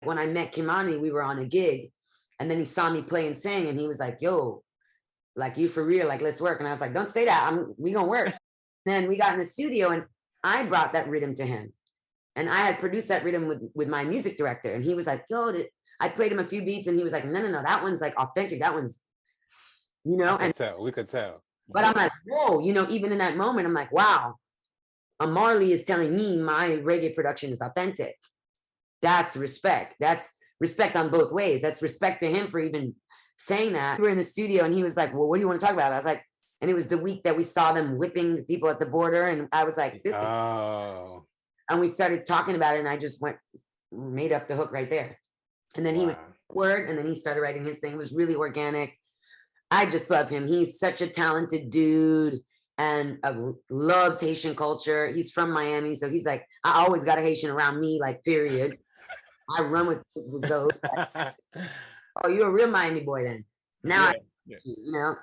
when I met Ky-Mani, we were on a gig, and then he saw me play and sing, and he was like, yo, like, you for real, like, let's work. And I was like, don't say that, we gonna work. Then we got in the studio, and I brought that rhythm to him. And I had produced that rhythm with my music director, and he was like, yo, I played him a few beats, and he was like, no, that one's like authentic, that one's, you know. We could tell. But I'm like, whoa, you know, even in that moment, I'm like, wow, a Marley is telling me my reggae production is authentic. That's respect. That's respect on both ways. That's respect to him for even saying that. We were in the studio, and he was like, well, what do you want to talk about? I was like, and it was the week that we saw them whipping the people at the border, and I was like, this is, and we started talking about it, and I just made up the hook right there. And then he was word, and then he started writing his thing. It was really organic. I just love him. He's such a talented dude, and loves Haitian culture. He's from Miami, so he's like, I always got a Haitian around me, like, period. I run with the Zoe. Oh, you're a real Miami boy then. Now, you know.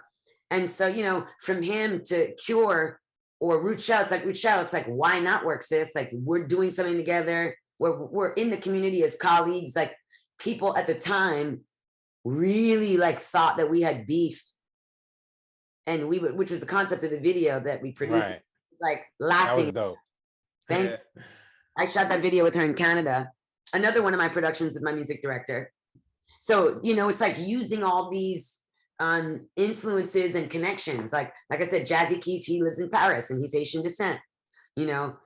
And so, you know, from him to Cure or Root Shout, it's like, why not work, sis? Like, we're doing something together. We're in the community as colleagues. Like, people at the time really like thought that we had beef, and we would, which was the concept of the video that we produced. Right. Like, laughing. That was dope. Thanks. I shot that video with her in Canada. Another one of my productions with my music director. So, you know, it's like using all these influences and connections. Like I said, Jazzy Keys, he lives in Paris and he's Haitian descent. You know,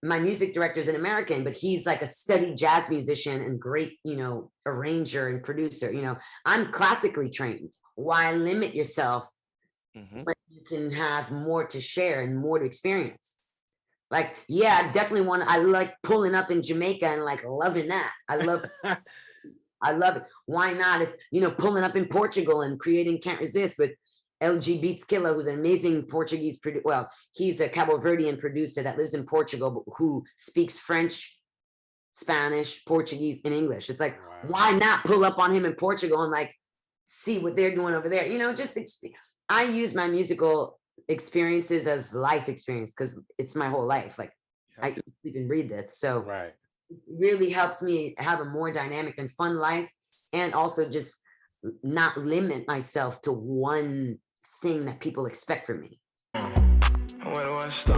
my music director is an American, but he's like a studied jazz musician and great, you know, arranger and producer. You know, I'm classically trained. Why limit yourself when you can have more to share and more to experience? Like, yeah, I definitely I like pulling up in Jamaica and like loving that. I love it. Why not, if, you know, pulling up in Portugal and creating Can't Resist with LG Beats Killer, who's an amazing Portuguese producer. Well, he's a Cabo Verdean producer that lives in Portugal, but who speaks French, Spanish, Portuguese, and English. It's like, why not pull up on him in Portugal and like see what they're doing over there? You know, just I use my musical experiences as life experience because it's my whole life. Like, I sleep and breathe it. So it really helps me have a more dynamic and fun life, and also just not limit myself to one thing that people expect from me. Where do I start?